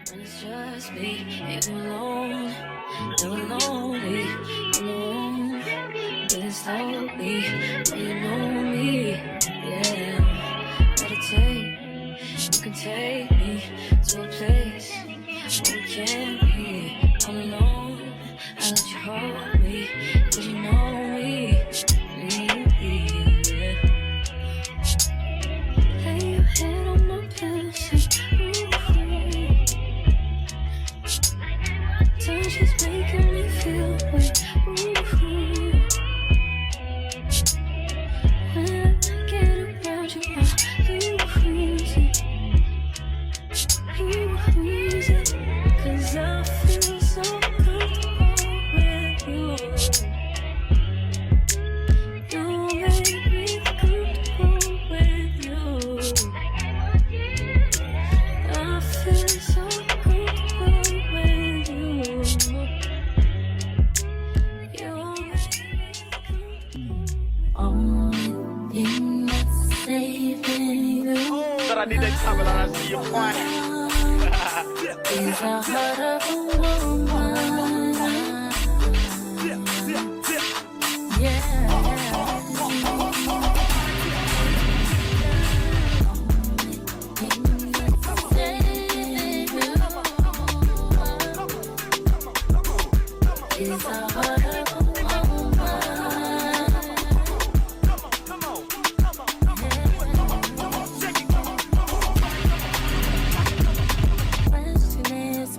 It's just me, you alone, never lonely, alone. Breathing slowly, but you know me, yeah. Meditate, you can take me to a place where we can't be. I'm alone, I let you hold me, 'cause you know me, yeah. Lay your head on my pillow. Touch is making me feel weird. When I get around you, I lose it. Lose it. 'Cause I feel so comfortable with you. You make me comfortable with you. I feel so comfortable with you. But I need that time and I see your point. Is the heart of a woman. Yeah. Is the heart of a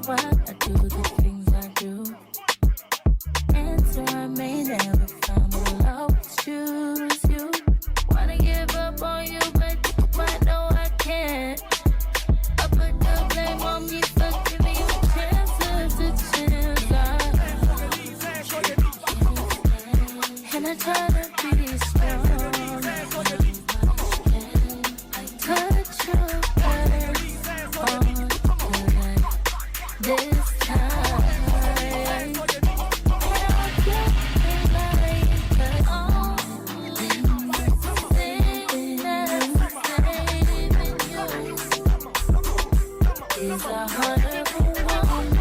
why I do the things I do. Answer I may never find, but I'll always choose you. Wanna give up on you, but I know I can't. I put the blame on me for giving you a chance to chance. And I try to be strong. Touch your face on this time. Is the heart of a woman.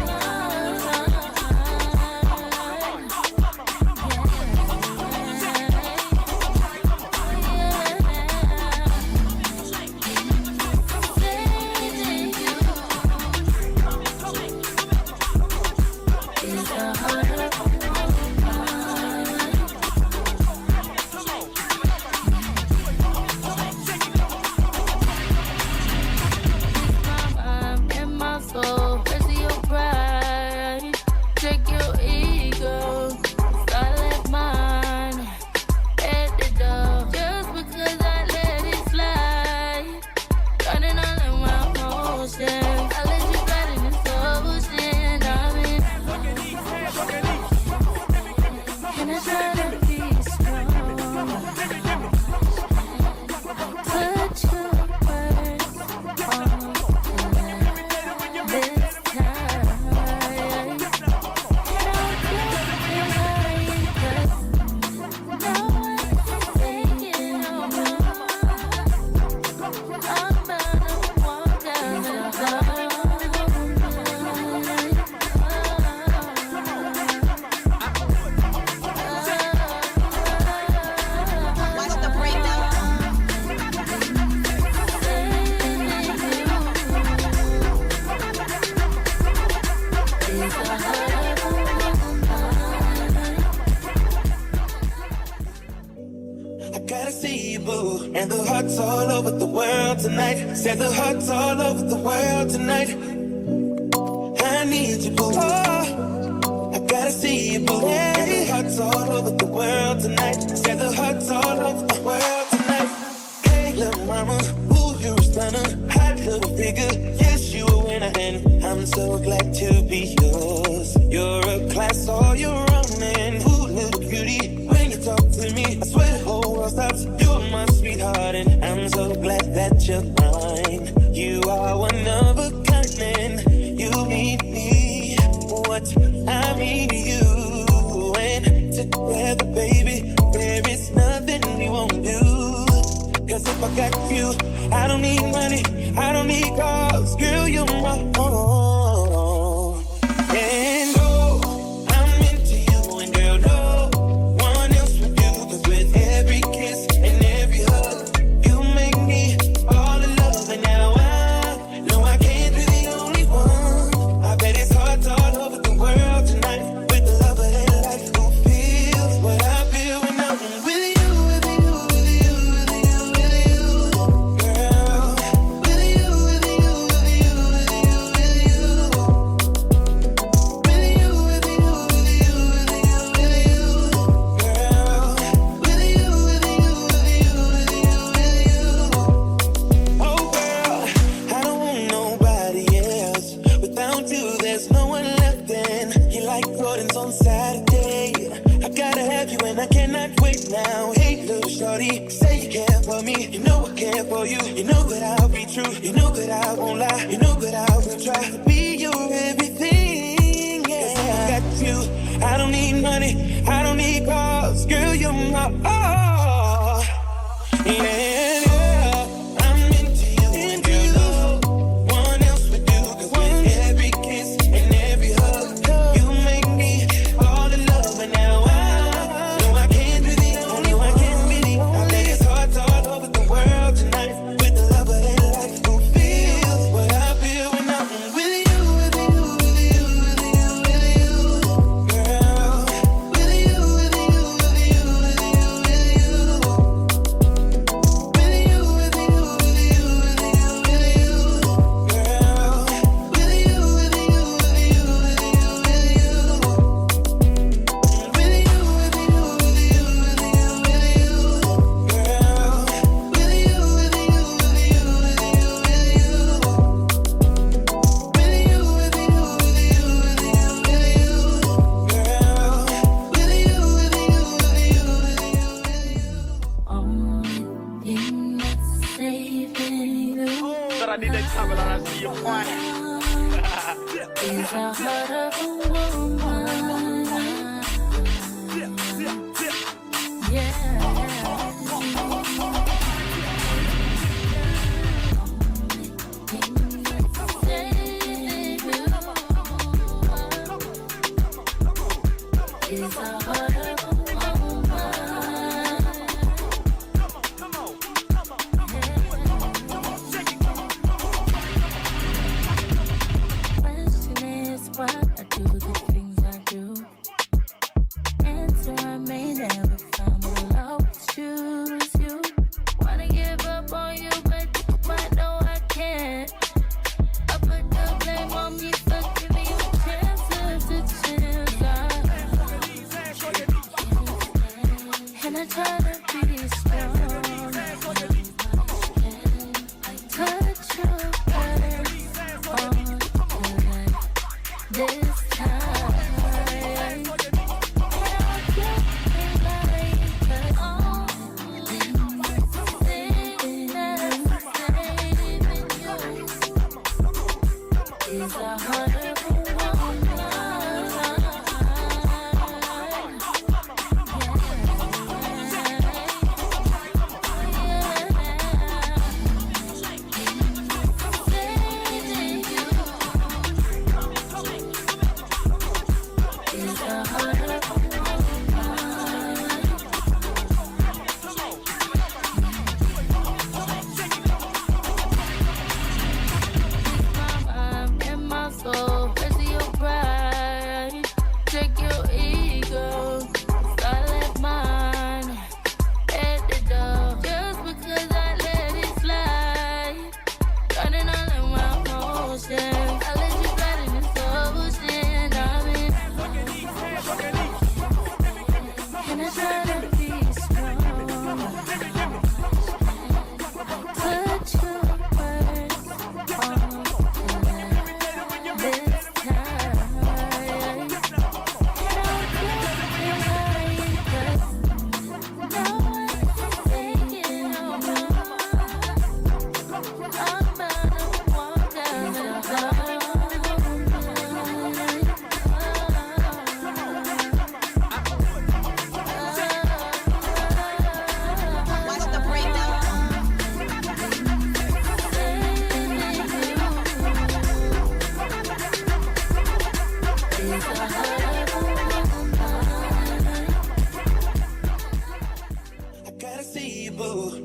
And the hearts all over the world tonight. Said the hearts all over the world tonight. I need you, boo. Oh, I gotta see you, boo. And the hearts all over the world tonight. Said the hearts all over the world tonight. Hey, little mama, ooh, you're a stunner. Hot little figure, yes, you a winner. And I'm so glad to be yours. You're a class all your own. And ooh, little cutie, when you talk to me, I swear the whole world stops. You're my sweetheart, and I'm so glad that you're mine. You are one of a kind, and you mean me what I mean to you. And together, baby, there is nothing we won't do. 'Cause if I got you, I don't need money, I don't need cars. Girl, you're my own. don't need money, I don't need cars. Girl, you're my all. Yeah, I'm into you and you. One else would do, 'cause with every kiss and every hug, you make me fall in love. And now I know I can't be the only one. I lay his heart all over the world tonight with the love of their life. Who feels what I feel when I'm with you, with you, with you, with you, with you, girl. With you, with you, with you, with you, with you. With you, with you, with you, with you, with you, girl. With you, with you, with you, with you, with you, with you. With you, with you, with you, with you, with you, Only thing that's saving you That I need to travel and I see your point. is the heart of a woman. Yeah. Is the heart of a woman. Question is why I do the things I do. Answer I may never find, but I'll always choose you. Wanna give up on you, but I know I can't. I put the blame on me for giving you chances to chance. And I try to be strong. Touch your face on this time. And I'll get it like the only thing that's saving you is the heart of a woman.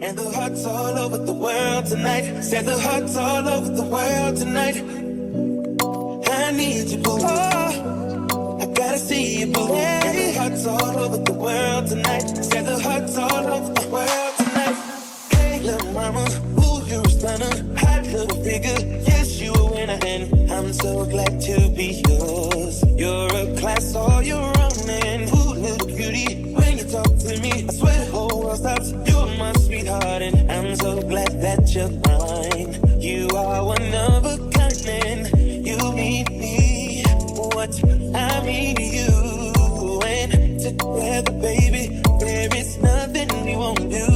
And the hearts all over the world tonight. Said the hearts all over the world tonight. I need you, boo. Oh, I gotta see you, boo. And the hearts all over the world tonight. Said the hearts all over the world tonight. Hey, little mama, ooh, you're a stunner. Hot little figure, yes, you a winner. And I'm so glad to be yours. You're a class all your own. And ooh, little cutie, when you talk to me, I swear the whole world stops. You're my sweetheart, and I'm so glad that you're mine. You are one of a kind, and you mean me what I mean to you. And together, baby, there is nothing we won't do.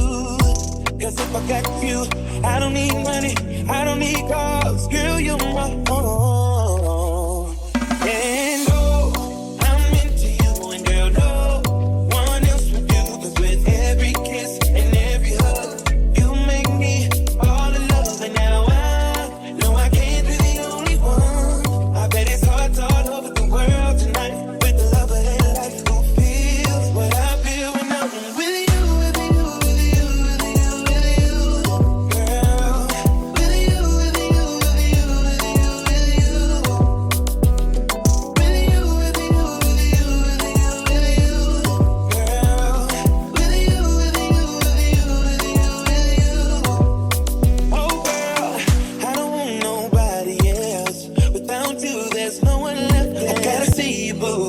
Cause if I got you, I don't need money, I don't need cars. Girl, you're my own. And oh, I'm into you and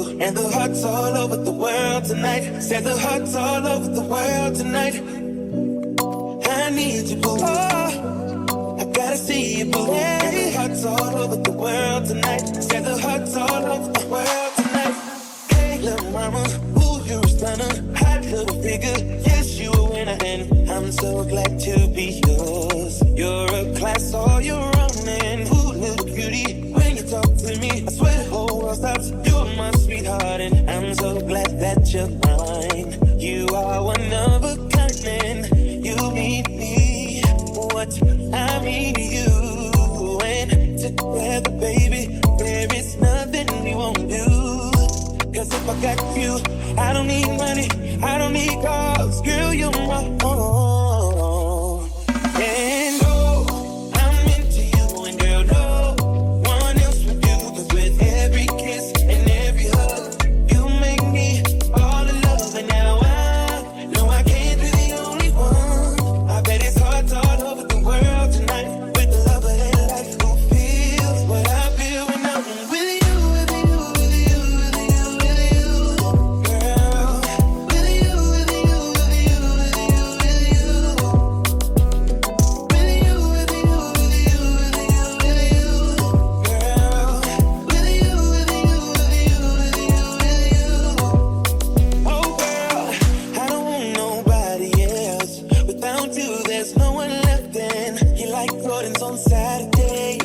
And the hearts all over the world tonight. Said the hearts all over the world tonight. I need you, boo. Oh, I gotta see you, boo. And the hearts all over the world tonight. Said the hearts all over the world tonight. Hey, little mama, ooh, you're a stunner. Hot little figure, yes, you a winner. And I'm so glad to be yours. You're a class all your own. And ooh, little beauty, when you talk to me, I swear the whole world stops. You're my sweetheart, and I'm so glad that you're mine. You are one of a kind, and you mean me what I mean to you. And together, baby, there is nothing we won't do. Cause if I got you, I don't need money, I don't need cars. Girl, you're my own. And oh, I'm into you, and girl, no one else would do. Cause with every kiss and every hug, you make me all in love. And now I know I can't be the only one. I bet it's hearts all over the world tonight. With the love of their life, who feels what I feel when I'm with you, with you, with you, with you, with you, girl. With you, with you, with you, with you, with you. With you, with you, with you, with you, with you, girl. With you, with you, with you, with you, with you. Oh girl, I don't want nobody else. Without you, there's no one left. And you like Jordans on Saturday.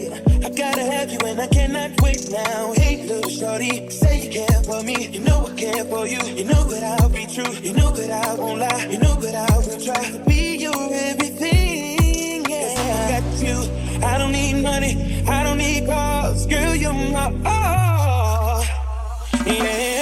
I gotta have you, and I cannot wait now. Hey, little shorty, say you care for me. You know I care for you. You know that I'll be true. You know that I won't lie. You know that I will try to be your everything. Yeah, I got you. I don't need money. I don't need cars. Girl, you're my all. Yeah.